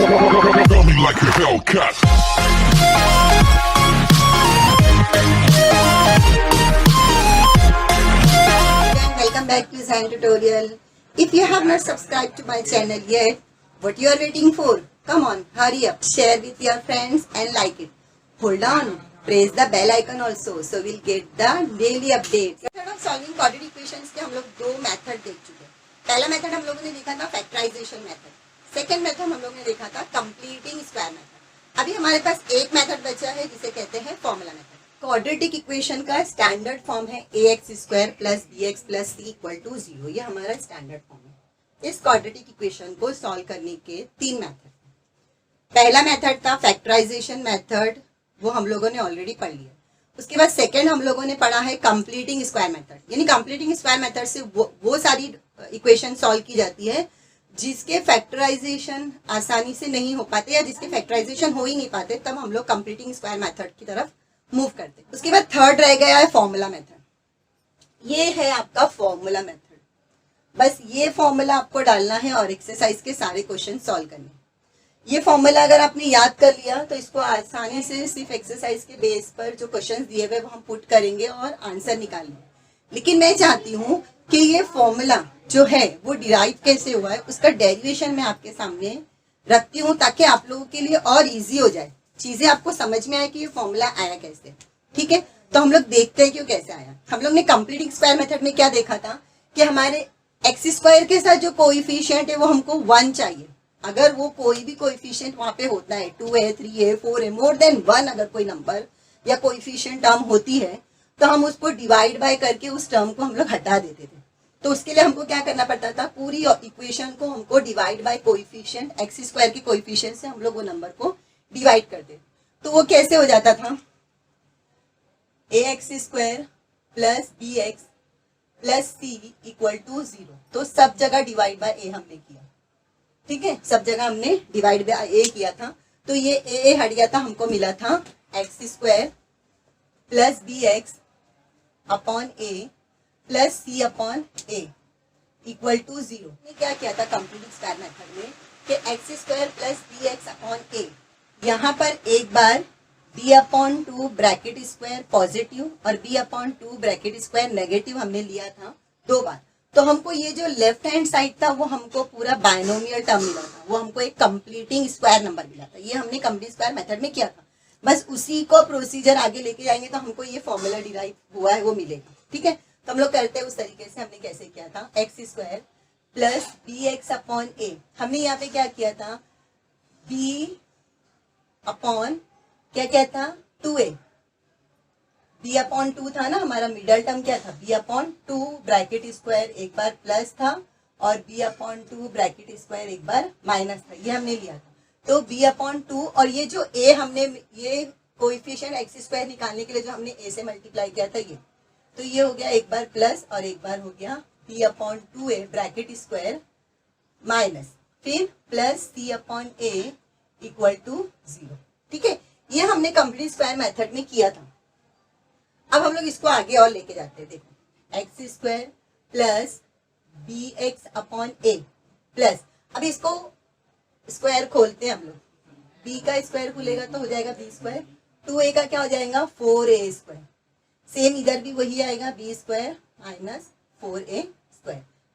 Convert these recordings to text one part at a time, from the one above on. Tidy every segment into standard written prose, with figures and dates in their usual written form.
Feel me like a Hellcat. Welcome back to Zen Tutorial. If you have not subscribed to my channel yet, what you are waiting for? Come on, hurry up, share with your friends and like it. Hold on, press the bell icon also so we'll get the daily updates. Method of solving quadratic equations के हम लोग दो method देख चुके हैं. पहला method हम लोगों ने देखा था फैक्टराइजेशन मेथड. सेकंड मेथड हम लोगों ने देखा था कंप्लीटिंग स्क्वायर मेथड. अभी हमारे पास एक मेथड बचा है जिसे कहते हैं फॉर्मूला मेथड. क्वाड्रेटिक इक्वेशन का स्टैंडर्ड फॉर्म है ax² plus bx plus c equal to 0. ये हमारा स्टैंडर्ड फॉर्म है. इस क्वाड्रेटिक इक्वेशन को सॉल्व करने के तीन मेथड. पहला मेथड था फैक्टराइजेशन मेथड, वो हम लोगों ने ऑलरेडी पढ़ लिया. उसके बाद सेकंड हम लोगों ने पढ़ा है कंप्लीटिंग स्क्वायर मेथड. यानी कंप्लीटिंग स्क्वायर मेथड से वो सारी इक्वेशन सॉल्व की जाती है जिसके फैक्टराइजेशन आसानी से नहीं हो पाते या जिसके फैक्टराइजेशन हो ही नहीं पाते, तब हम लोग कंप्लीटिंग स्क्वायर मेथड की तरफ मूव करते. उसके बाद थर्ड रह गया है फॉर्मूला मेथड. ये है आपका फॉर्मूला मेथड. बस ये फॉर्मूला आपको डालना है और एक्सरसाइज के सारे क्वेश्चन सॉल्व करने. ये फॉर्मूला अगर आपने याद कर लिया तो इसको आसानी से सिर्फ एक्सरसाइज के बेस पर जो क्वेश्चन दिए हुए वो हम पुट करेंगे और आंसर निकालेंगे. लेकिन मैं चाहती हूँ कि ये फॉर्मूला जो है वो डिराइव कैसे हुआ है उसका डेरिवेशन मैं आपके सामने रखती हूँ ताकि आप लोगों के लिए और इजी हो जाए, चीजें आपको समझ में आए कि ये फॉर्मूला आया कैसे. ठीक है, तो हम लोग देखते हैं कि वो कैसे आया. हम लोग ने कंप्लीटिंग स्क्वायर मेथड में क्या देखा था कि हमारे x² के साथ जो कोएफिशिएंट है वो हमको 1 चाहिए. अगर वो कोई भी कोएफिशिएंट वहां पे होता है 2 है 3 है 4 है मोर देन 1, अगर कोई नंबर या कोएफिशिएंट टर्म होती है तो हम उसको डिवाइड बाय करके उस टर्म को हम लोग हटा देते थे. तो उसके लिए हमको क्या करना पड़ता था, पूरी इक्वेशन को हमको डिवाइड बाय कोएफिशिएंट x² के कोएफिशिएंट से हम लोग वो नंबर को डिवाइड करते. तो वो कैसे हो जाता था, ax² plus bx plus c equal to 0. तो सब जगह डिवाइड बाय a हमने किया. ठीक है, सब जगह हमने डिवाइड बाय a किया था. तो ये a हट गया था, हमको मिला था x² plus bx upon a plus c upon a equal to 0. ने क्या किया था कंप्लीटिंग स्क्वायर मेथड में कि x² plus bx upon a, यहाँ पर एक बार b upon 2 bracket square positive और b upon 2 bracket square negative हमने लिया था 2 बार. तो हमको ये जो लेफ्ट हैंड साइड था वो हमको पूरा बायनोमियल टर्म मिला था, वो हमको एक कंप्लीटिंग स्क्वायर नंबर मिला था. ये हमने कंप्लीट स्क्वायर मेथड में किया था. बस उसी को प्रोसीजर आगे लेके जाएंगे तो हमको ये फॉर्मूला डिराइव हुआ है वो मिलेगा. ठीक है, तो हम लोग करते हैं उस तरीके से. हमने कैसे किया था, x² plus bx upon a. हमने यहाँ पे क्या किया था, b अपॉन क्या था 2a. b अपॉन 2 था ना हमारा मिडल टर्म, क्या था b अपॉन 2 ब्रैकेट स्क्वायर एक बार प्लस था और b अपॉन 2 ब्रैकेट स्क्वायर एक बार माइनस था. ये हमने लिया था. तो b अपॉन 2 और ये जो a हमने ये कोएफिशिएंट x² निकालने के लिए जो हमने a से मल्टीप्लाई किया था ये, तो ये हो गया एक बार प्लस और एक बार हो गया b upon 2a bracket square minus फिर plus c upon a equal to 0. ठीक है, ये हमने कंप्लीट स्क्वायर मेथड में किया था. अब हम लोग इसको आगे और लेके जाते हैं. देखो x² plus bx upon a plus, अब इसको स्क्वायर खोलते हैं हम लोग. b का स्क्वायर खुलेगा तो हो जाएगा b². 2a का क्या हो जाएगा 4a². सेम इधर भी वही आएगा b² minus 4a²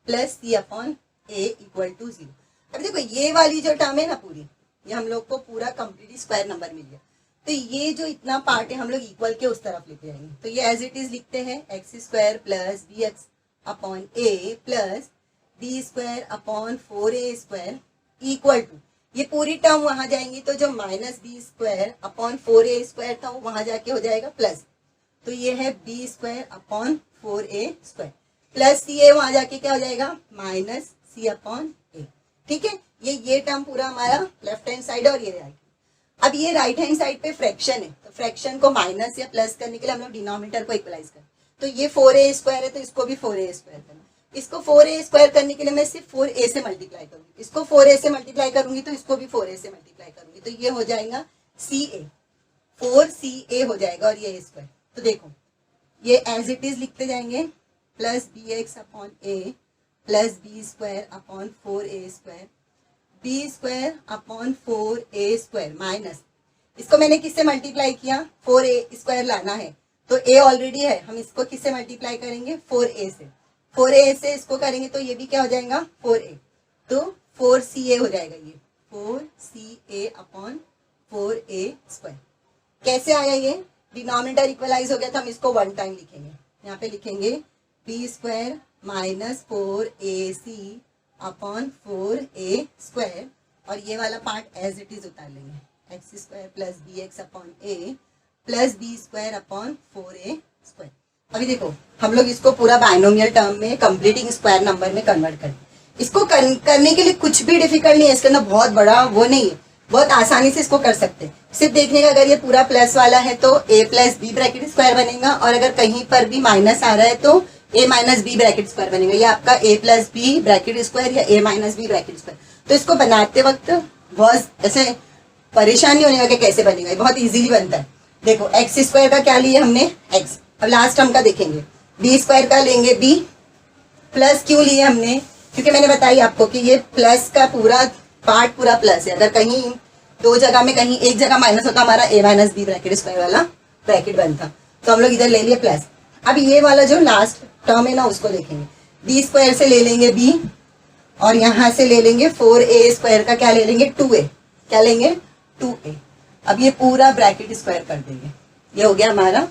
plus c upon a equal to 0. अब देखो ये वाली जो टर्म है ना पूरी, ये हम लोग को पूरा कंप्लीट स्क्वायर नंबर मिल गया. तो ये जो इतना पार्ट है हम लोग इक्वल के उस तरफ लेके जाएंगे. तो ये एज इट इज लिखते हैं x² plus bx upon a plus b² upon 4a² equal to, ये पूरी टर्म वहां जाएंगी तो जो माइनस b² अपॉन 4a² था वो वहां जाके हो जाएगा प्लस. तो ये है b² upon 4a² plus c वहां जाके क्या हो जाएगा माइनस c अपॉन a. ठीक है, ये टर्म पूरा हमारा लेफ्ट हैंड साइड और ये राइट. अब ये राइट हैंड साइड पे फ्रैक्शन है तो फ्रैक्शन को माइनस या प्लस करने के लिए हम लोग डिनोमिनेटर को इक्वलाइज करें. तो ये 4a² है तो इसको भी 4a² करना. इसको 4a² करने के लिए मैं सिर्फ 4a से मल्टीप्लाई करूंगी. इसको 4a से मल्टीप्लाई करूंगी तो इसको भी 4a से मल्टीप्लाई करूंगी. तो ये हो जाएगा ca, 4ca हो जाएगा और ये a². तो देखो ये एज इट इज लिखते जाएंगे plus bx upon a plus b² upon 4a² b square upon 4a² minus, इसको मैंने किससे मल्टीप्लाई किया, 4a स्क्वायर लाना है तो a ऑलरेडी है, हम इसको किससे मल्टीप्लाई करेंगे, 4a से, 4a से इसको करेंगे तो ये भी क्या हो जाएगा 4a, तो 4ca हो जाएगा, ये 4ca अपॉन 4a²। कैसे आया ये, डिनोमिनेटर इक्वलाइज हो गया तो हम इसको वन टाइम लिखेंगे, यहाँ पे लिखेंगे B square minus 4ac upon 4a² और ये वाला पार्ट एज इट इज उतार लेंगे, x² plus b x upon a plus b square upon 4a²। अभी देखो हम लोग इसको पूरा बाइनोमियल टर्म में कंप्लीटिंग स्क्वायर नंबर में कन्वर्ट करें, इसको करने के लिए कुछ भी डिफिकल्ट नहीं है, इसके अंदर बहुत बड़ा वो नहीं है, बहुत आसानी से इसको कर सकते हैं। सिर्फ देखने का, अगर ये पूरा प्लस वाला है तो a plus b bracket square बनेगा, और अगर कहीं पर भी माइनस आ रहा है तो a minus b bracket square बनेगा, या आपका a plus b bracket square या a minus b bracket square. तो इसको बनाते वक्त बहुत ऐसे परेशान नहीं होने का कैसे बनेगा, बहुत इजीली बनता है। देखो x² का क्या लिया हमने x, अब लास्ट टर्म का देखेंगे, b² का लेंगे b, प्लस क्यों लिए हमने, क्योंकि मैंने बताई आपको कि ये प्लस का पूरा पार्ट पूरा प्लस है, अगर कहीं दो जगह में कहीं एक जगह माइनस होता हमारा a minus b bracket square वाला ब्रैकेट बनता, तो हम लोग इधर ले लिए प्लस। अब ये वाला जो लास्ट टर्म है ना उसको देखेंगे, b² से ले लेंगे b और यहाँ से ले लेंगे 4a² का क्या ले लेंगे 2a, क्या लेंगे 2a। अब ये पूरा ब्रैकेट स्क्वायर कर देंगे, ये हो गया हमारा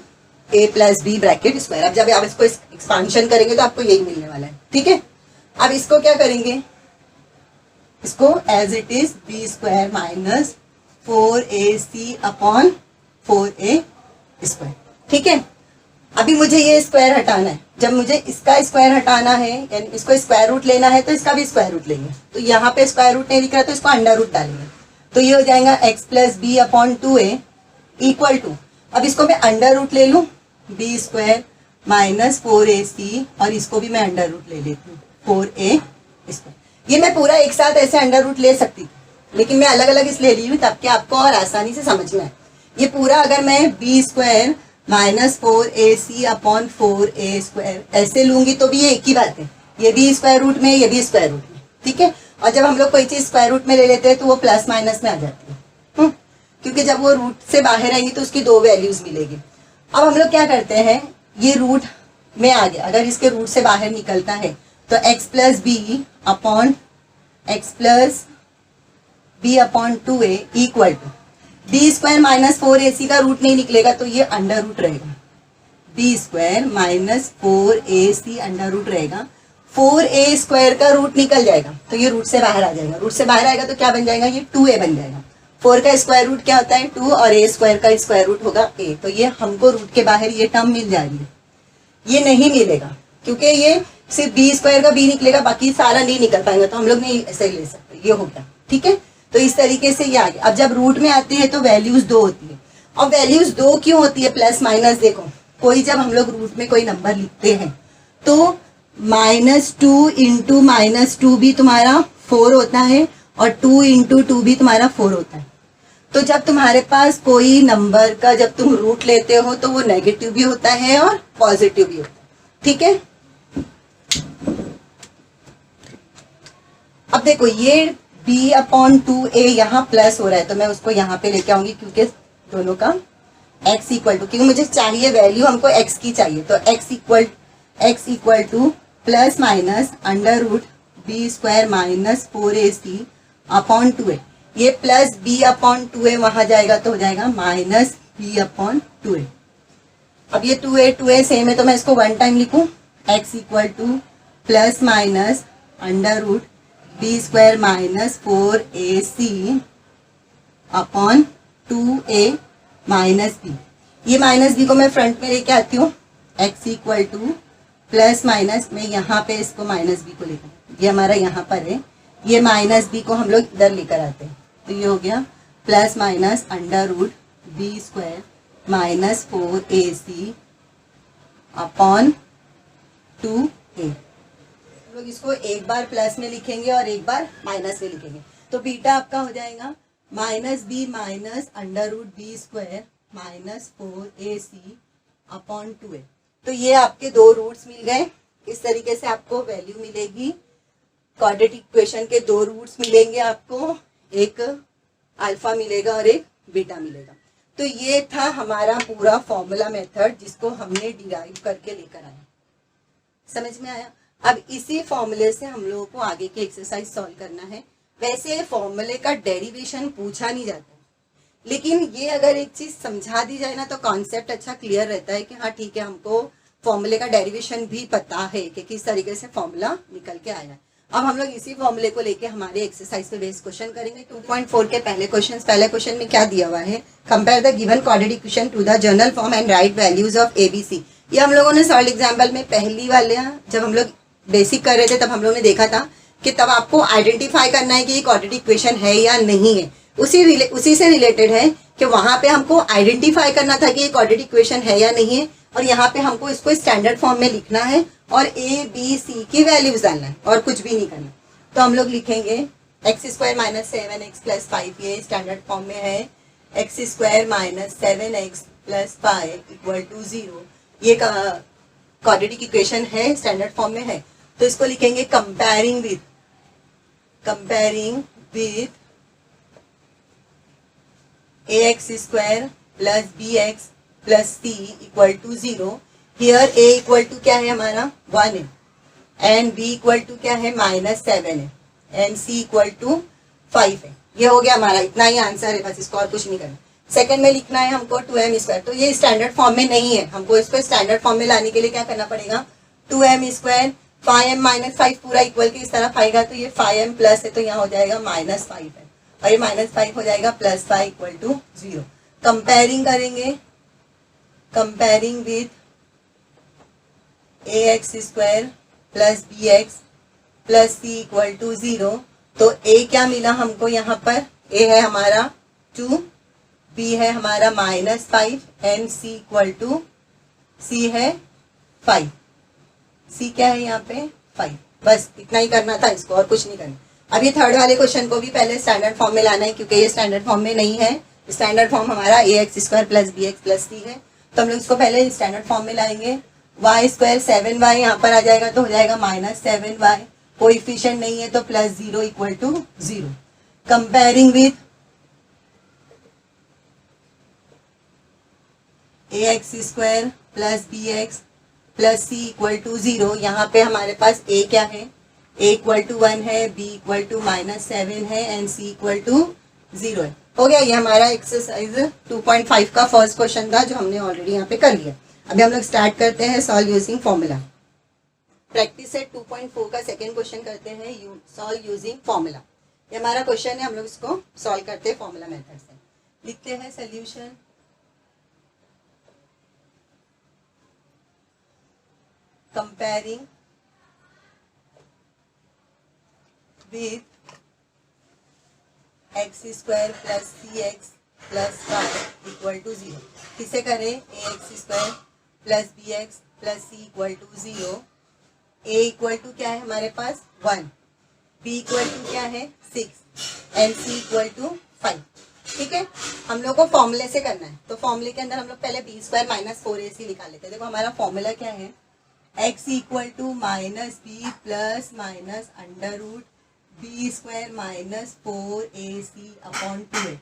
a plus b bracket square. अब जब आप इसको एक्सपांशन करेंगे तो आपको यही मिलने वाला है, ठीक है। अब इसको क्या करेंगे, इसको as it is b² minus 4ac upon 4a², ठीक है। अभी मुझे ये स्क्वायर हटाना है, जब मुझे इसका स्क्वायर हटाना है यानी इसको स्क्वायर रूट लेना है तो इसका भी स्क्वायर रूट लेंगे, तो यहाँ पे स्क्वायर रूट नहीं दिख रहा तो इसको अंडर रूट डालेंगे, तो ये हो जाएगा x plus b upon 2a equal to, अब इसको मैं अंडर रूट ले लूँ b² माइनस 4ac और इसको भी मैं अंडर रूट ले लेती हूँ 4a²। ये मैं पूरा एक साथ ऐसे अंडर रूट ले सकती थी, लेकिन मैं अलग अलग इसलिए ली हूँ ताकि आपको और आसानी से समझ में आए। ये पूरा अगर मैं b² minus 4ac upon 4a² ऐसे लूंगी तो भी ये एक ही बात है, ये भी स्क्वायर रूट में ये भी स्क्वायर रूट में, ठीक है। और जब हम लोग कोई चीज स्क्वायर रूट में ले लेते हैं तो वो प्लस माइनस में आ जाती है, क्योंकि जब वो रूट से बाहर आएंगी तो उसकी दो वैल्यूज मिलेगी। अब हम लोग क्या करते हैं, ये रूट में आ गया, अगर इसके रूट से बाहर निकलता है तो x plus b upon x plus b upon 2a equal to b² minus 4ac का रूट नहीं निकलेगा तो ये अंडर रूट रहेगा, b² minus 4ac under root रहेगा, 4a² का रूट निकल जाएगा तो ये रूट से बाहर आ जाएगा, रूट से बाहर आएगा तो क्या बन जाएगा, ये 2a बन जाएगा। 4 का स्क्वायर रूट क्या होता है 2 और a² का स्क्वायर रूट होगा a, तो ये हमको रूट के बाहर ये टर्म मिल जाएगी, ये नहीं मिलेगा क्योंकि ये सिर्फ b² का b निकलेगा, बाकी सारा नहीं निकल पाएगा, तो हम लोग नहीं ऐसे ले सकते, ये हो गया, ठीक है। तो इस तरीके से ये आ गया। अब जब रूट में आती है तो वैल्यूज 2 होती है, और वैल्यूज 2 क्यों होती है प्लस माइनस, देखो कोई जब हम लोग रूट में कोई नंबर लिखते हैं तो -2 इंटू -2 भी तुम्हारा 4 होता है और 2 इंटू 2 भी तुम्हारा 4 होता है। तो जब तुम्हारे पास कोई नंबर का जब तुम रूट लेते हो तो वो नेगेटिव भी होता है और पॉजिटिव भी होता है, ठीक है। अब देखो ये b अपॉन 2a यहाँ प्लस हो रहा है तो मैं उसको यहाँ पे लेके आऊंगी क्योंकि दोनों का x इक्वल टू, क्योंकि मुझे चाहिए वैल्यू हमको x की चाहिए, तो x equal to plus minus under root b² minus 4ac upon 2a, ये प्लस b अपॉन 2a वहां जाएगा तो हो जाएगा माइनस b अपॉन 2a। अब ये 2a सेम है तो मैं इसको वन टाइम लिखूं, x equal to plus minus under root b² minus 4ac upon 2a minus b। ये माइनस b को मैं फ्रंट में लेके आती हूँ, x equal to plus minus, मैं यहाँ पे इसको माइनस b को लेकर, ये हमारा यहाँ पर है, ये माइनस b को हम लोग इधर लेकर आते हैं तो ये हो गया plus minus under root b² minus 4ac upon 2a। लोग इसको एक बार प्लस में लिखेंगे और एक बार माइनस में लिखेंगे, तो बीटा आपका हो जाएगा minus b minus under root b² minus 4ac upon 2a। तो ये आपके दो रूट्स मिल गए, इस तरीके से आपको वैल्यू मिलेगी क्वाड्रेटिक इक्वेशन के दो रूट्स मिलेंगे आपको, एक अल्फा मिलेगा और एक बीटा मिलेगा। तो ये था हमारा पूरा फॉर्मूला मेथड जिसको हमने डिराइव करके लेकर आए। समझ में आया? अब इसी फॉर्मूले से हम लोगों को आगे की एक्सरसाइज सॉल्व करना है। वैसे फॉर्मूले का डेरिवेशन पूछा नहीं जाता, लेकिन ये अगर एक चीज समझा दी जाए ना तो कॉन्सेप्ट अच्छा क्लियर रहता है कि हाँ ठीक है, हमको फॉर्मूले का डेरिवेशन भी पता है कि किस तरीके से फॉर्मूला निकल के आया है। अब हम लोग इसी फॉर्मूले को लेके हमारे एक्सरसाइज पे बेस्ड क्वेश्चन करेंगे। 2.4 के पहले क्वेश्चन में क्या दिया हुआ है, compare the given quadratic equation two the general form and right values of ABC. ये हम लोगों ने सॉल्व एग्जाम्पल में पहली वाले जब हम लोग बेसिक कर रहे थे तब हम लोग ने देखा था कि तब आपको आइडेंटिफाई करना है कि ये क्वाड्रेटिक इक्वेशन है या नहीं है। उसी से रिलेटेड है कि वहां पे हमको आइडेंटिफाई करना था कि ये क्वाड्रेटिक इक्वेशन है या नहीं है, और यहाँ पे हमको इसको स्टैंडर्ड फॉर्म में लिखना है और ए बी सी की वैल्यूज डालना है और कुछ भी नहीं करना। तो हम लोग लिखेंगे x² - 7x + 5, ये स्टैंडर्ड फॉर्म में है। x² - 7x + 5 = 0, ये क्वाड्रेटिक इक्वेशन है, स्टैंडर्ड फॉर्म में है। तो इसको लिखेंगे comparing with ax² + bx + c = 0। Here a equal to क्या है हमारा 1 है, एंड b इक्वल टू क्या है -7 है, एंड c इक्वल टू 5 है। ये हो गया हमारा, इतना ही आंसर है, बस इसको और कुछ नहीं करना। सेकंड में लिखना है हमको 2m²। तो ये स्टैंडर्ड फॉर्म में नहीं है, हमको इसको स्टैंडर्ड फॉर्म में लाने के लिए क्या करना पड़ेगा, 2m², 5m - 5 पूरा इक्वल के इस तरफ आएगा, तो ये 5m प्लस है तो यहाँ हो जाएगा -5 है, और ये -5 हो जाएगा +5 = 0। कंपेयरिंग करेंगे, comparing with ax² + bx + c = 0। तो a क्या मिला हमको, यहाँ पर a है हमारा 2, b है हमारा -5, एंड c है 5। c क्या है यहाँ पे 5। बस इतना ही करना था, इसको और कुछ नहीं करना। अब ये थर्ड वाले क्वेश्चन को भी पहले स्टैंडर्ड फॉर्म में लाना है, क्योंकि ये स्टैंडर्ड फॉर्म में नहीं है। स्टैंडर्ड फॉर्म हमारा ax² + bx + c है, तो हम लोग इसको पहले स्टैंडर्ड फॉर्म में लाएंगे। y² 7y यहाँ पर आ जाएगा तो हो जाएगा -7y, कोएफिशिएंट नहीं है तो +0 = 0। Comparing with ax² + bx + c = 0। यहाँ पे हमारे पास a क्या है, a = 1 है, b = -7 है, एंड c = 0 है। हो गया, ये हमारा एक्सरसाइज 2.5 का फर्स्ट क्वेश्चन था जो हमने ऑलरेडी यहाँ पे कर लिया। अभी हम लोग स्टार्ट करते हैं solve using formula. Practice set 2.4 का सेकेंड क्वेश्चन करते हैं, सॉल्व यूजिंग फॉर्मूला। ये हमारा क्वेश्चन है, हम लोग इसको सॉल्व करते हैं फॉर्मूला मेथड से। लिखते हैं solution, comparing with x² + cx + 5 = 0। किसे करें, ax² + bx + c = 0। a equal to क्या है हमारे पास 1, b इक्वल टू क्या है 6, एंड c इक्वल टू 5। ठीक है, हम लोग को फॉर्मूले से करना है, तो फॉर्मूले के अंदर हम लोग पहले b² - 4ac निकाल लेते हैं। देखो हमारा फॉर्मूला क्या है, x = -b + -√b² - 4ac/2।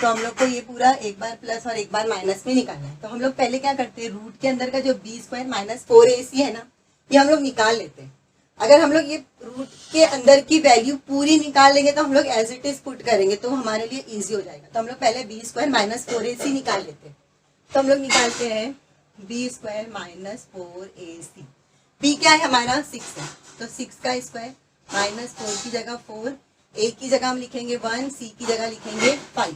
तो हम लोग को ये पूरा एक बार प्लस और एक बार माइनस में निकालना है। तो हम लोग पहले क्या करते हैं, रूट के अंदर का जो b² - 4ac है ना, ये हम लोग निकाल लेते हैं। अगर हम लोग ये रूट के अंदर की वैल्यू पूरी निकाल लेंगे तो हम लोग एज इट इज पुट करेंगे तो हमारे लिए इजी हो जाएगा। तो हम लोग पहले b² - 4ac निकाल लेते हैं। तो हम लोग निकालते हैं b² - 4ac। b क्या है हमारा 6 है, तो 6 का स्क्वायर -4 की जगह 4, a की जगह हम लिखेंगे 1, c की जगह लिखेंगे 5।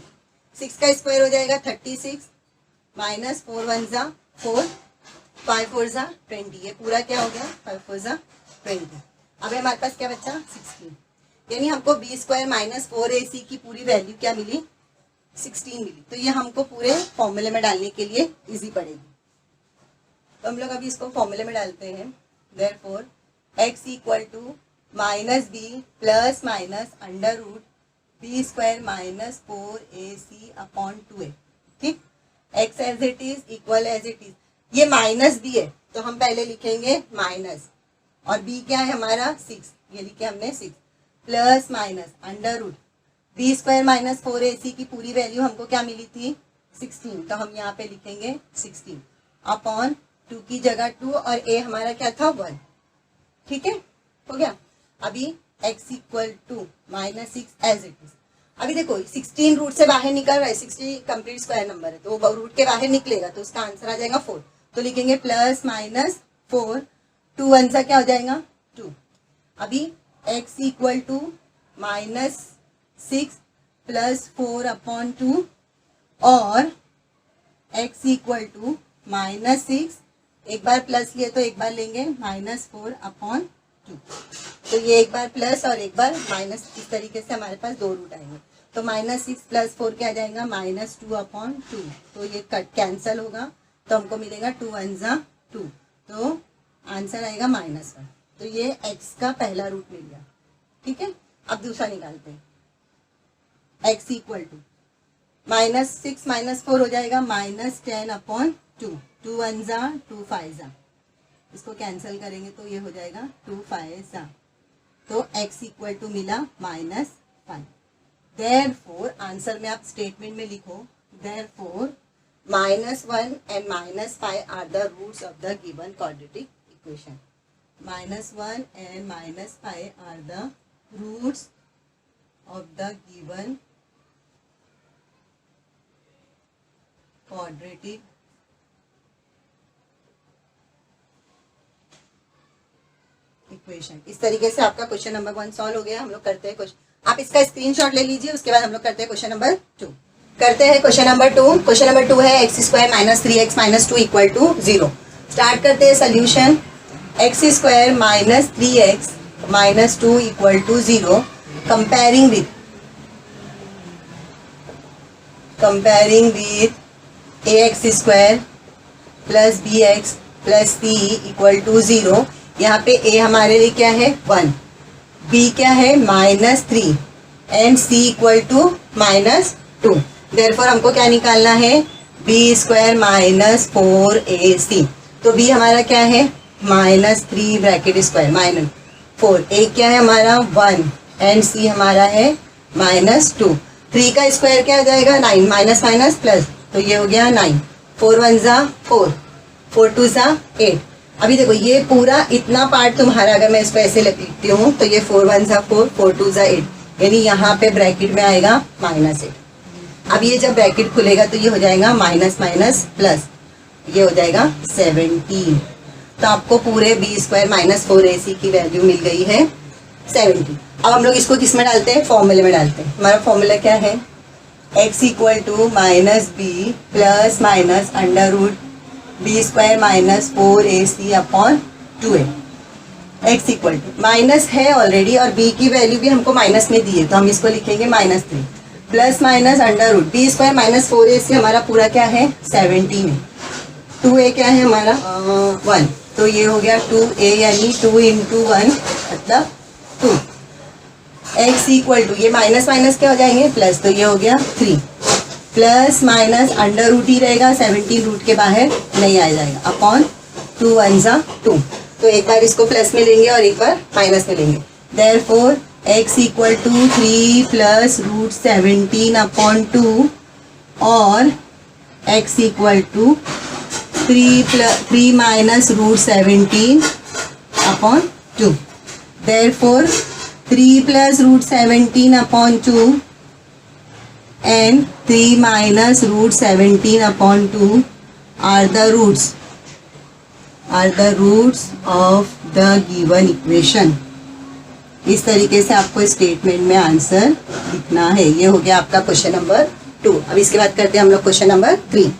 6 का स्क्वायर हो जाएगा 36, -4 1 = 4, 5 4 = 20। ये पूरा क्या हो गया 5 4 = 20। अब हमारे पास क्या बचा 16, यानी हमको b² - 4ac की पूरी वैल्यू क्या मिली 16 मिली। तो ये हमको पूरे फॉर्मूले में डालने के लिए इजी पड़ेगी। तो हम लोग अभी इसको फॉर्मूले में डालते हैं। Therefore x = -b + -√b² - 4ac/2a। ठीक, x as it is equal as it is. ये -b है तो हम पहले लिखेंगे माइनस, और b क्या है हमारा 6, ये लिखे हमने 6 plus minus under root b square minus 4ac की पूरी वैल्यू हमको क्या मिली थी 16, तो हम यहाँ पे लिखेंगे 16 अपॉन 2 की जगह 2 और a हमारा क्या था 1, ठीक है, हो गया। अभी x equal to minus 6 as it is. अभी देखो 16 रूट से बाहर निकल रहा है, 60 कंप्लीट स्क्वायर नंबर है तो वो रूट के बाहर निकलेगा तो उसका आंसर आ जाएगा 4, तो लिखेंगे प्लस माइनस 4, 2 1 सा क्या हो जाएगा 2। अभी x equal to minus 6 plus 4 upon 2 और x इक्वल टू माइनस 6, एक बार प्लस लिए तो एक बार लेंगे माइनस 4 अपॉन 2, तो ये एक बार प्लस और एक बार माइनस, इस तरीके से हमारे पास दो रूट आएंगे। तो माइनस 6 प्लस 4 क्या आ जाएगा माइनस 2 अपॉन 2, तो ये कट कैंसल होगा तो हमको मिलेगा 2 1 ज़ा 2, तो आंसर आएगा माइनस 1। तो ये x का पहला रूट मिल गया, ठीक है। अब दूसरा निकालते हैं, x equal to minus 6 minus 4 हो जाएगा माइनस 10 अपॉन 2, 2 1 ज़ा 2 5 ज़ा, इसको कैंसिल करेंगे तो ये हो जाएगा 2 5 ज़ा, तो x इक्वल टू मिला माइनस 5। देयरफॉर आंसर में आप स्टेटमेंट में लिखो therefore minus 1 and minus 5 are the roots of the given quadratic equation. Minus 1 and minus 5 are the roots of the given quadratic equation. इस तरीके से आपका क्वेश्चन नंबर 1 सॉल्व हो गया। हम लोग करते हैं क्वेश्चन, आप इसका स्क्रीनशॉट ले लीजिए, उसके बाद हम लोग करते हैं क्वेश्चन नंबर 2। करते हैं क्वेश्चन नंबर 2। क्वेश्चन नंबर 2 है x square minus 3x minus 2 equal to 0। Start करते हैं solution. X square minus 3x minus 2 equal to 0 comparing with ax square plus bx plus c equal to 0। यहाँ पे a हमारे लिए क्या है 1, b क्या है minus 3 and c equal to minus 2। Therefore हमको क्या निकालना है b स्क्वायर माइनस 4ac। तो b हमारा क्या है minus 3 bracket square minus 4, a क्या है हमारा 1 एंड c हमारा है माइनस 2। 3 का स्क्वायर क्या हो जाएगा 9, माइनस माइनस प्लस, तो ये हो गया 9, 4 1 ज़ा 4, 4 2 ज़ा 8। अभी देखो ये पूरा इतना पार्ट तुम्हारा, अगर मैं इसको ऐसे लिखती हूँ तो ये 4 1 ज़ा 4, 4 2 ज़ा 8, यानी यहाँ पे ब्रैकेट में आएगा माइनस 8। अब ये जब ब्रैकेट खुलेगा तो ये हो जाएगा माइनस माइनस प्लस, ये हो जाएगा 17। तो आपको पूरे b स्क्वायर माइनस 4ac की वैल्यू मिल गई है 70। अब हम लोग इसको किस में डालते हैं फॉर्मूले में डालते हैं। हमारा फॉर्मूला क्या है x equal to minus b plus minus under root b square minus 4ac upon 2a। x equal to minus है ऑलरेडी और b की वैल्यू भी हमको माइनस में दी है तो हम इसको लिखेंगे minus 3 plus minus under root b square minus 4ac हमारा पूरा क्या है 70 में, 2a क्या है हमारा 1, तो ये हो गया 2a यानी 2 इंटू 1 मतलब 2। x इक्वल टू ये माइनस माइनस क्या हो जाएंगे प्लस, तो ये हो गया 3 प्लस माइनस अंडर रूट ही रहेगा, 17 रूट के बाहर नहीं आ जाएगा, अपॉन 2 1 ज़ा 2। तो एक बार इसको प्लस में लेंगे और एक बार माइनस में लेंगे। Therefore x equal to 3 plus root 17 upon 2 और x equal to 3 minus root 17 upon 2। Therefore 3 plus root 17 upon 2 and 3 minus root 17 upon 2 are the roots of the given equation। इस तरीके से आपको स्टेटमेंट में आंसर लिखना है। ये हो गया आपका क्वेश्चन नंबर 2। अब इसके बाद करते हैं हम लोग क्वेश्चन नंबर 3।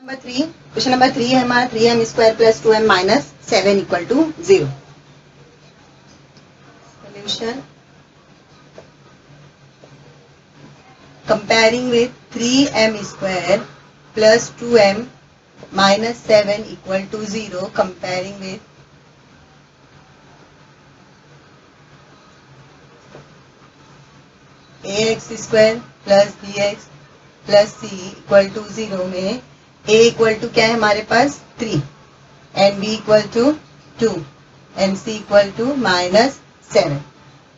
क्वेश्चन नंबर 3 है हमारा 3m square plus 2m minus 7 equal to 0। Solution comparing with 3m square plus 2m minus 7 equal to 0, comparing with ax square plus bx plus c equal to 0 में a equal to क्या है हमारे पास 3 and b equal to 2 and c equal to -7।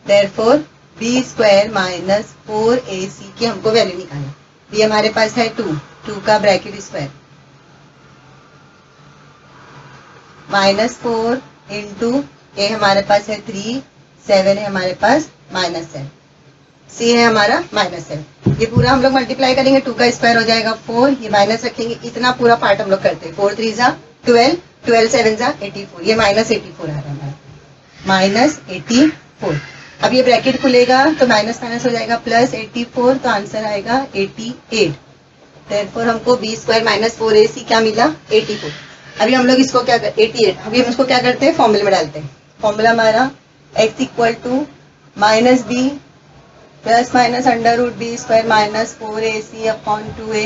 Therefore b square minus 4ac की हमको value निकालना। B हमारे पास है 2 का ब्रैकेट स्क्वायर -4 इंटू ए हमारे पास है 3, 7 है हमारे पास -7, सी है हमारा -7। ये पूरा हम लोग मल्टीप्लाई करेंगे, 2 का स्क्वायर हो जाएगा 4, ये माइनस रखेंगे, इतना पूरा पार्ट हम लोग करते हैं। 4 3 जा 12, 12 7 जा 84, ये -84 आ रहा है हमारा, -84। अब ये ब्रैकेट खुलेगा तो माइनस माइनस हो जाएगा +84, तो आंसर आएगा 88। देयरफॉर हमको बी स्क्वायर माइनस 4ac क्या मिला? 84। अभी हम लोग इसको क्या 88, अभी हम इसको क्या करते हैं, फॉर्मूले में डालते हैं। फॉर्मूला हमारा x equal to -b plus minus √b square minus 4ac upon 2a।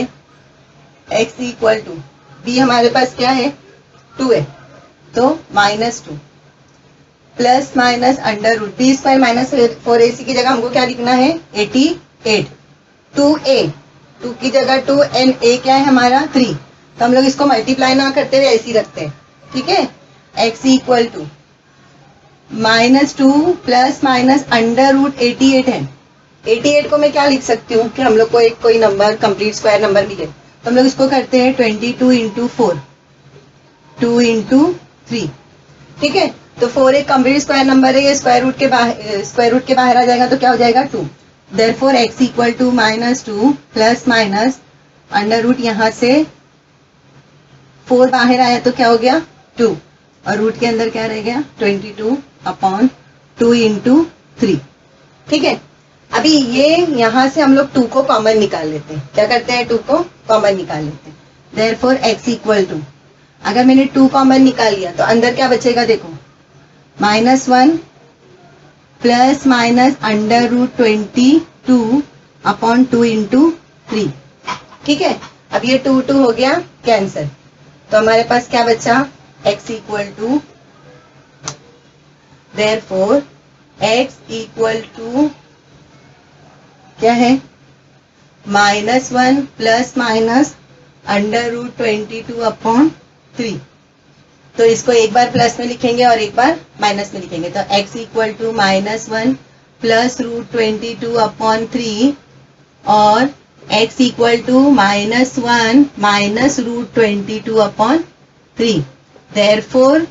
x equal to b हमारे पास क्या है? 2 है, तो -2 plus minus √b square minus 4ac की जगह हमको क्या लिखना है? 88। 2a, 2 की जगह 2 एंड a क्या है हमारा? 3। तो हम लोग इसको मल्टीप्लाई ना करते हुए ऐसे ही रखते हैं, ठीक है। x equal to -2 plus minus √88 है। 88 को मैं क्या लिख सकती हूँ कि हम लोग को एक कोई नंबर कंप्लीट स्क्वायर नंबर मिले, तो हम लोग इसको करते हैं 22 इंटू 4, 2 इंटू 3, ठीक है। तो 4 एक कंप्लीट स्क्वायर नंबर है, ये स्क्वायर रूट के बाहर आ जाएगा, तो क्या हो जाएगा? 2। Therefore x equal to -2 plus minus √ यहाँ से 4 बाहर आया तो क्या हो गया? 2, और रूट के अंदर क्या रह गया? 22 अपॉन 2 इंटू 3, ठीक है। अभी ये यहाँ से हम लोग 2 को कॉमन निकाल लेते हैं। क्या करते हैं? 2 को कॉमन निकाल लेते हैं। देयरफॉर x इक्वल टू, अगर मैंने 2 कॉमन निकाल लिया तो अंदर क्या बचेगा? देखो, -1 प्लस माइनस √22 अपॉन 2 इंटू 3, ठीक है। अब ये 2 2 हो गया कैंसर, तो हमारे पास क्या बचा? x equal to, therefore x equal to क्या है? -1 प्लस माइनस √22 अपॉन 3। तो इसको एक बार प्लस में लिखेंगे और एक बार माइनस में लिखेंगे, तो x equal to -1 plus √22 upon 3 और x equal to -1 minus √22 upon 3। Therefore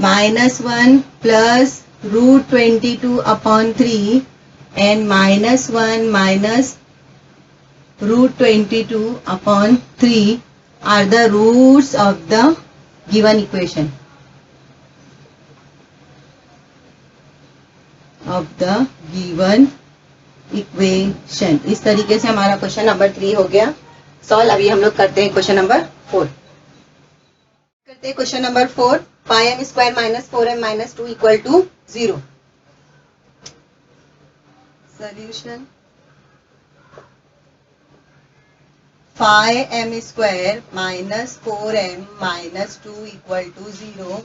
-1 plus √22 upon 3 and -1 minus √22 upon 3 are the roots of the given equation. इस तरीके से हमारा क्वेश्चन नंबर 3 हो गया सॉल्व। अभी हम लोग करते हैं क्वेश्चन नंबर 4। करते हैं question number 4। 5m square minus 4m minus 2 equal to 0। Solution 5m square minus 4m minus 2 equal to 0.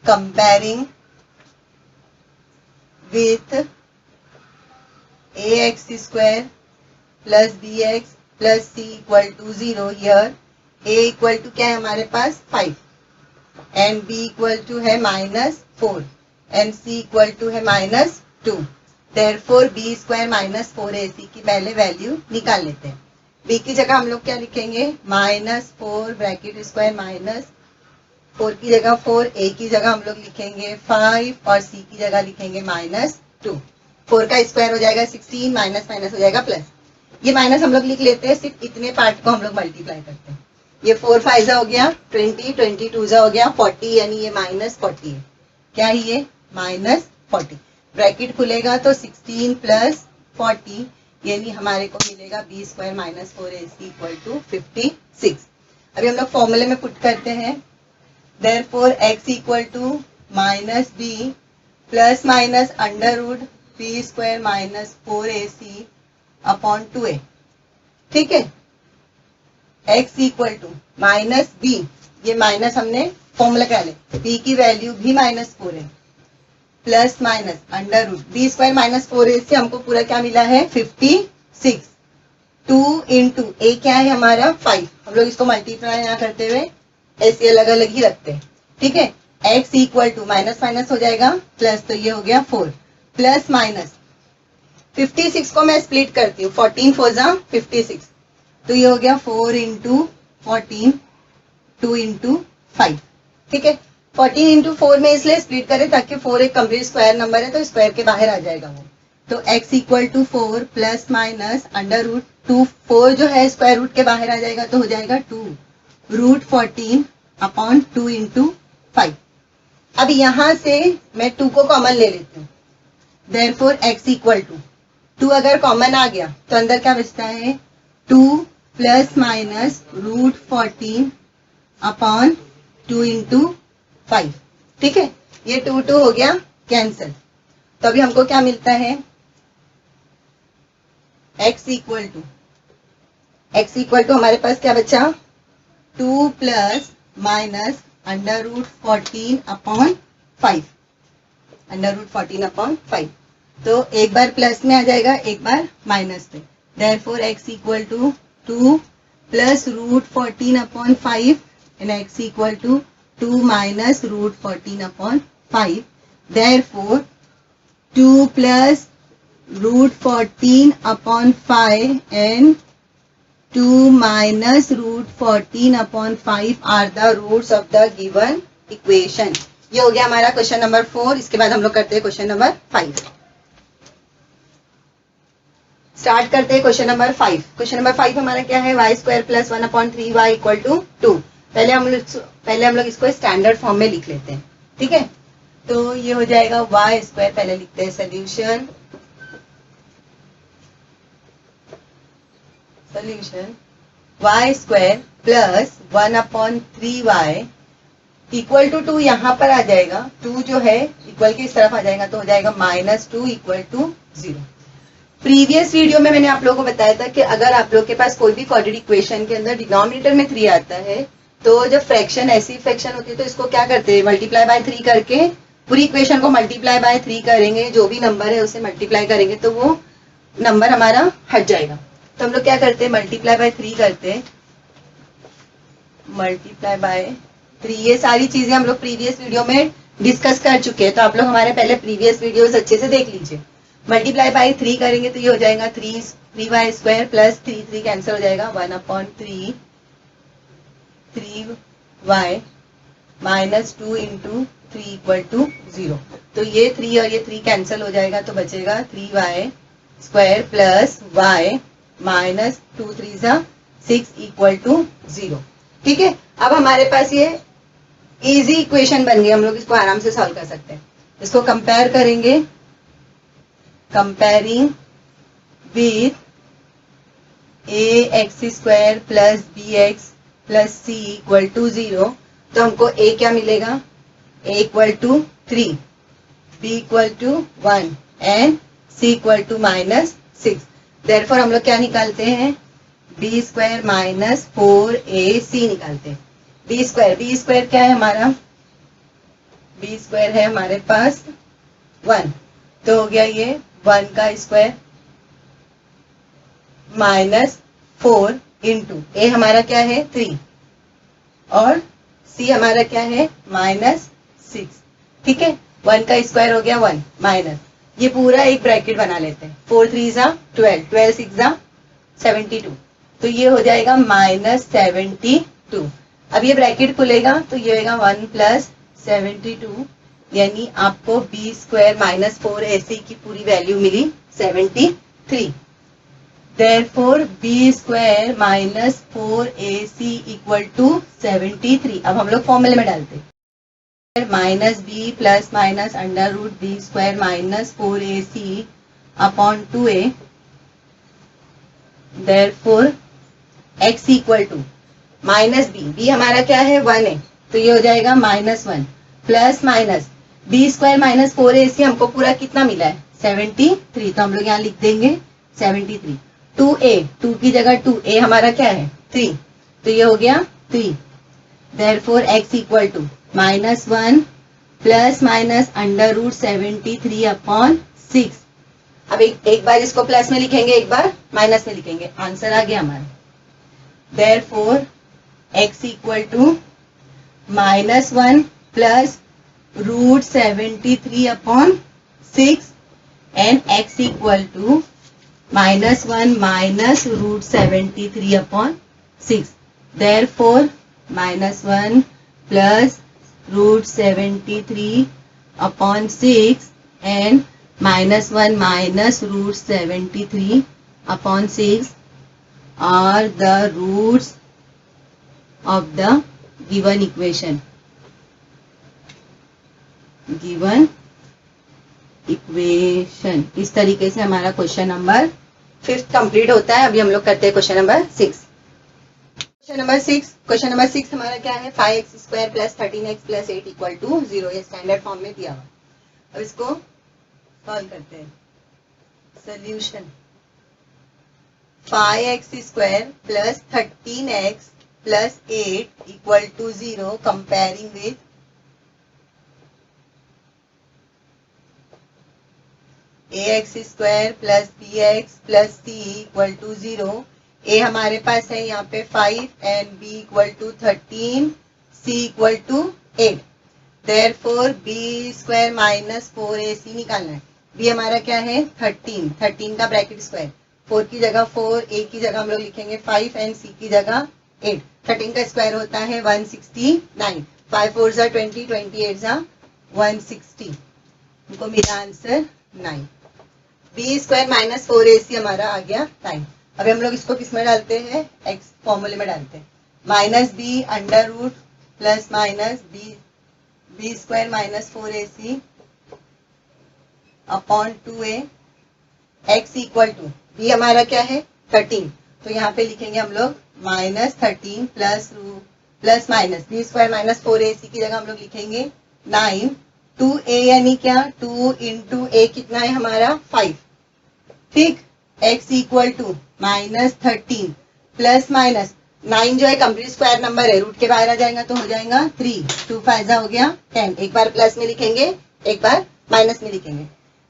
Comparing with ax square plus bx plus c equal to 0. Here a equal to क्या है हमारे पास? 5 and b equal to है -4 and c equal to है -2. Therefore b square minus 4ac की पहले value निकाल लेते हैं। b की जगह हम लोग क्या लिखेंगे? -4 ब्रैकेट स्क्वायर माइनस 4 की जगह 4, a की जगह हम लोग लिखेंगे 5 और c की जगह लिखेंगे -2। 4 का स्क्वायर हो जाएगा 16, माइनस माइनस हो जाएगा प्लस। ये माइनस हम लोग लिख लेते हैं, सिर्फ इतने पार्ट को हम लोग मल्टीप्लाई करते हैं। ये 4 5 हो गया 20, 22 हो गया 40, यानी ये -40 है। क्या है ये? -40। ब्रैकेट खुलेगा तो 16 प्लस 40, यानी हमारे को मिलेगा b square minus 4ac equal to 56। अभी हम लोग फॉर्मूले में पुट करते हैं। Therefore x equal to -b plus minus √b square minus 4ac upon 2a, ठीक है। x इक्वल टू -b, ये माइनस हमने फॉर्मूला क्या ले, b की वैल्यू भी -4 है, plus minus √b square minus 4ac हमको पूरा क्या मिला है? 56। 2 इंटू a क्या है हमारा? 5। हम लोग इसको मल्टीप्लाई ना करते हुए ऐसे अलग अलग ही रखते हैं, ठीक है। x equal to minus minus हो जाएगा प्लस, तो ये हो गया 4 प्लस माइनस 56 को मैं स्प्लिट करती हूँ, 14 4 जा 56, तो ये हो गया 4 इंटू 14 2 इंटू 5। ठीक है, 14 इंटू 4 में इसलिए स्प्लिट करें ताकि 4 एक कंप्लीट स्क्वायर नंबर है तो स्क्वायर के बाहर आ जाएगा वो। तो x equal to 4 plus minus under root 2, 4 जो है स्क्वायर रूट के बाहर आ जाएगा तो हो जाएगा 2 रूट 14 अपॉन 2 इंटू 5। अब यहां से मैं 2 को कॉमन ले लेती हूँ, देयरफॉर x इक्वल टू 2 अगर कॉमन आ गया तो अंदर क्या बचता है 2 plus minus root 14 upon 2 into 5। ठीक है, ये 2 2 हो गया कैंसिल, तो अभी हमको क्या मिलता है x इक्वल टू हमारे पास क्या बचा 2 plus minus under root 14 upon 5, under root 14 upon 5। तो एक बार प्लस में आ जाएगा एक बार माइनस में, therefore x equal to 2 plus root 14 upon 5 and x equal to 2 minus root 14 upon 5, therefore 2 plus root 14 upon 5 and 2 minus root 14 upon 5 are the roots of the given equation. ये हो गया हमारा क्वेश्चन नंबर 4। इसके बाद हम लोग करते हैं क्वेश्चन नंबर 5। स्टार्ट करते हैं क्वेश्चन नंबर 5। क्वेश्चन नंबर 5 हमारा क्या है y square plus 1 upon 3y equal to 2। पहले हम लोग इसको स्टैंडर्ड फॉर्म में लिख लेते हैं। ठीक है, तो ये हो जाएगा y स्क्वायर, पहले लिखते हैं solution y square plus 1 upon 3y equal to 2 यहाँ पर आ जाएगा, 2 जो है इक्वल की इस तरफ आ जाएगा तो हो जाएगा -2 इक्वल टू 0। प्रीवियस वीडियो में मैंने आप लोगों को बताया था कि अगर आप लोग के पास कोई भी क्वाड्रेटिक इक्वेशन के अंदर डिनोमिनेटर में 3 आता है तो जब फ्रैक्शन ऐसी फ्रैक्शन होती है तो इसको क्या करते हैं मल्टीप्लाई बाय 3 करके पूरी इक्वेशन को मल्टीप्लाई बाय 3 करेंगे, जो भी नंबर है उसे मल्टीप्लाई करेंगे तो वो नंबर हमारा हट जाएगा। तो हम लोग क्या करते हैं मल्टीप्लाई बाय 3 करते हैं, मल्टीप्लाई बाय 3। ये सारी चीजें हम लोग प्रीवियस वीडियो में डिस्कस कर चुके हैं, तो आप लोग हमारे पहले प्रीवियस वीडियोस अच्छे से देख लीजिए। मल्टीप्लाई बाय 3 करेंगे तो ये हो जाएगा 3y स्क्वायर प्लस 3 कैंसिल हो जाएगा 1 upon 3y minus 2 into 3 equal to 0। तो ये 3 और ये 3 कैंसिल हो जाएगा तो बचेगा 3y square plus y minus 2 3 6 equal to 0। ठीक है, अब हमारे पास ये इजी इक्वेशन बन गई, हम लोग इसको आराम से सॉल्व कर सकते हैं। इसको कंपेयर करेंगे, comparing with ax square plus bx plus c equal to 0, तो हमको a क्या मिलेगा a equal to 3, b equal to 1 and c equal to -6। Therefore हम लोग क्या निकालते हैं b स्क्वायर माइनस 4ac निकालते हैं। b स्क्वायर क्या है हमारा, b स्क्वायर है हमारे पास 1, तो हो गया ये 1 का स्क्वायर माइनस 4 इंटू ए हमारा क्या है 3 और c हमारा क्या है -6। ठीक है, 1 का स्क्वायर हो गया 1 माइनस, ये पूरा एक ब्रैकेट बना लेते हैं, 4 3 12, 12 6 72, तो ये हो जाएगा -72। अब ये ब्रैकेट खुलेगा तो ये होगा 1 प्लस 72, यानी आपको b स्क्वायर माइनस 4ac की पूरी वैल्यू मिली 73। Therefore b square minus 4ac equal to 73। अब हम लोग फॉर्मूले में डालते हैं minus b plus minus under root b square minus 4ac upon 2a। Therefore x equal to minus b हमारा क्या है 1 है, तो ये हो जाएगा -1 plus minus b square minus 4ac हमको पूरा कितना मिला है 73, तो हम लोग यहाँ लिख देंगे 73। 2a, 2 की जगह 2a हमारा क्या है 3, तो ये हो गया 3। Therefore x equal to -1 plus minus under root 73 upon 6। अब एक बार इसको प्लस में लिखेंगे, एक बार माइनस में लिखेंगे, आंसर आ गया हमारा। Therefore x equal to -1 plus √73/6 and x equal to -1 minus √73/6. Therefore, -1 plus √73/6 and -1 minus √73/6 are the roots of the given equation. इस तरीके से हमारा क्वेश्चन नंबर 5 कंप्लीट होता है. अभी हम लोग करते हैं क्वेश्चन नंबर 6. क्वेश्चन नंबर 6 हमारा क्या है? 5x² + 13x + 8 = 0. ये स्टैंडर्ड फॉर्म में दिया हुआ. अब इसको सॉल्व करते हैं. Solution 5x² + 13x + 8 = 0. Comparing with ax² + bx + c = 0. a हमारे पास है यहाँ पे 5 and b = 13, c = 8. Therefore b² - 4ac निकालना है. b हमारा क्या है? 13 का ब्रैकेट स्क्वायर. 4 की जगह 4, a की जगह हम लोग लिखेंगे 5 and c की जगह 8. 13 का स्क्वायर होता है 169. 5 4 = 20, 28 = 160. हमको मिला आंसर 9. b² - 4ac हमारा आ गया 9. अभी हम लोग इसको किस में डालते हैं? x फॉर्मूले में डालते हैं. -b √ plus minus b² - 4ac upon 2a. x equal to b हमारा क्या है? 13. तो यहाँ पे लिखेंगे हम लोग -13 प्लस माइनस b² - 4ac की जगह हम लोग लिखेंगे 9. 2a यानी क्या? 2 इंटू a कितना है हमारा? 5. ठीक. x equal to -13 plus minus 9 जो है कंप्लीट स्क्वायर नंबर है, रूट के बाहर आ जाएगा तो हो जाएगा 3. 2 5 हो गया 10. एक बार प्लस में लिखेंगे, एक बार माइनस में लिखेंगे.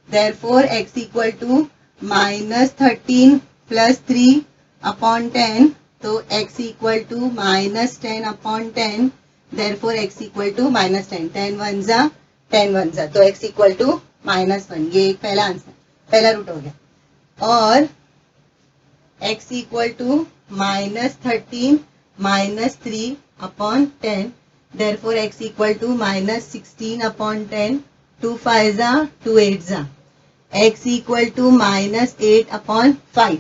Therefore x equal to -13 plus 3 upon 10. तो x equal to -10 upon 10. Therefore x equal to -10. 10 1 = 10 1 = तो x इक्वल टू -1. ये एक पहला आंसर, पहला रूट हो गया. और x equal to -13 - 3 upon 10. Therefore x equal to -16 upon 10. 2 5 = 2 8 = x equal to -8 upon 5.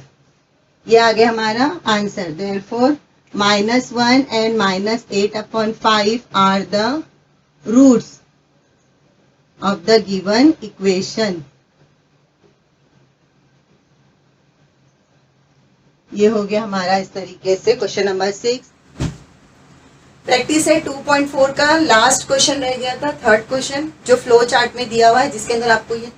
ये आ गया हमारा answer. Therefore -1 and -8 upon 5 are the roots of the given equation. ये हो गया हमारा इस तरीके से क्वेश्चन नंबर 6. प्रैक्टिस है 2.4 का लास्ट क्वेश्चन रह गया था, थर्ड क्वेश्चन, जो फ्लो चार्ट में दिया हुआ है, जिसके अंदर आपको ये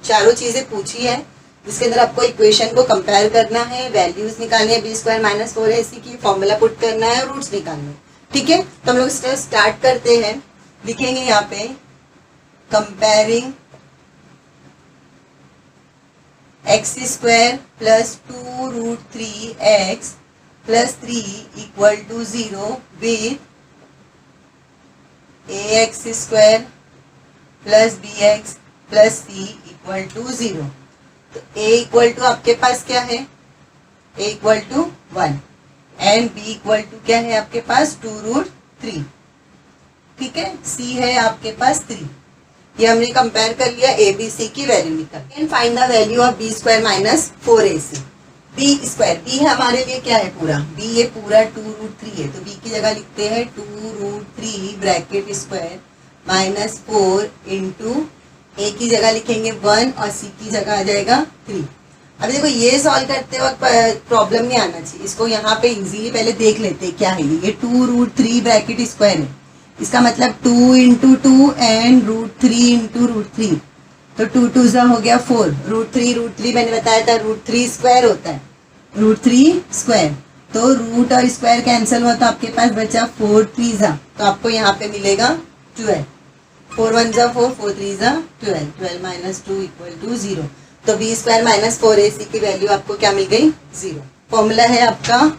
चारों चीजें पूछी है, जिसके अंदर आपको इक्वेशन को कंपेयर करना है, वैल्यूज निकालनी है, b² - 4ac की फॉर्मूला पुट करना है और रूट्स निकालने हैं. ठीक है, तो हम लोग स्टार्ट करते हैं. लिखेंगे यहाँ पे comparing x² + 2√3x + 3 = 0 with ax² + bx + c = 0. तो a इक्वल टू आपके पास क्या है? a equal to 1 and b equal to क्या है आपके पास? 2√3. ठीक है, c है आपके पास 3. ये हमने कंपेयर कर लिया, ए बी सी की वैल्यू निकल. And find the value of b² - 4ac. b² है हमारे लिए क्या है? पूरा b, ये पूरा 2√3 है, तो b की जगह लिखते हैं 2√3 ब्रैकेट स्क्वायर -4 इंटू a की जगह लिखेंगे 1 और c की जगह आ जाएगा 3. अब देखो ये सॉल्व करते वक्त प्रॉब्लम नहीं आना चाहिए. इसको यहाँ पे इजीली पहले देख लेते हैं क्या है. ये 2√3 ब्रैकेट स्क्वायर है, इसका मतलब 2 इंटू 2 एंड √3 इंटू √3. तो 2 2 ज़ा हो गया 4. √3 मैंने बताया था √3 स्क्वायर होता है, √3 स्क्वायर. तो रूट और स्क्वायर कैंसिल हुआ तो आपके पास बचा 4 3 ज़ा. तो आपको यहाँ पे मिलेगा 12. 4 1 ज़ा 4, 4 3 ज़ा 12. 12 - 2 = 0. तो b² - 4ac की वैल्यू आपको क्या मिल गई? 0. फॉर्मूला है आपका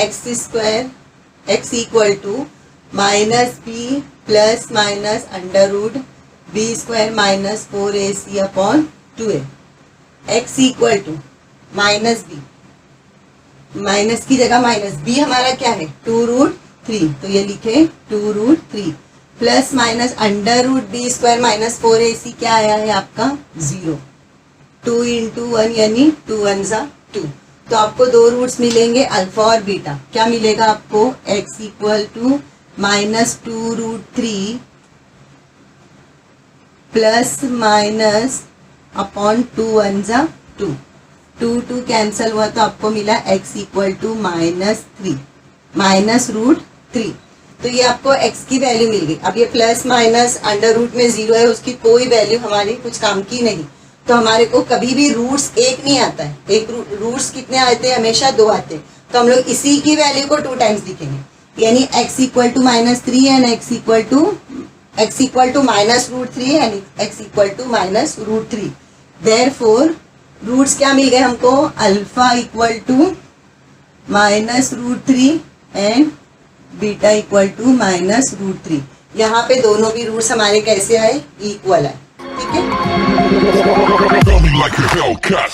x² x equal to minus b plus minus under root b square minus 4ac upon 2a x equal to minus b, minus की जगह माइनस, बी हमारा क्या है 2√3, तो ये लिखे 2√3 plus minus under root b square minus 4ac क्या आया है आपका 0, 2 इंटू 1 यानी 2 1 ज़ा 2, तो आपको दो रूट्स मिलेंगे अल्फा और बीटा, क्या मिलेगा आपको x equal to minus 2√3 plus minus upon 2 1 ज़ा 2, 2 कैंसल हुआ तो आपको मिला x इक्वल टू -3 माइनस √3, तो ये आपको x की वैल्यू मिल गई। अब ये प्लस माइनस अंडर रूट में 0 है, उसकी कोई वैल्यू हमारी कुछ काम की नहीं, तो हमारे को कभी भी रूट्स एक नहीं आता है, एक रूट्स कितने आते हैं हमेशा 2 आते हैं, तो हम लोग इसी की वैल्यू को 2 टाइम्स लिखेंगे, यानी x equal to -3 and x equal to -√3 and x equal to -√3, therefore roots क्या मिल गए हमको alpha equal to -√3 and beta equal to -√3, यहाँ पे दोनों भी रूट्स हमारे कैसे आए इक्वल है, ठीक है। Throw me like a Hellcat.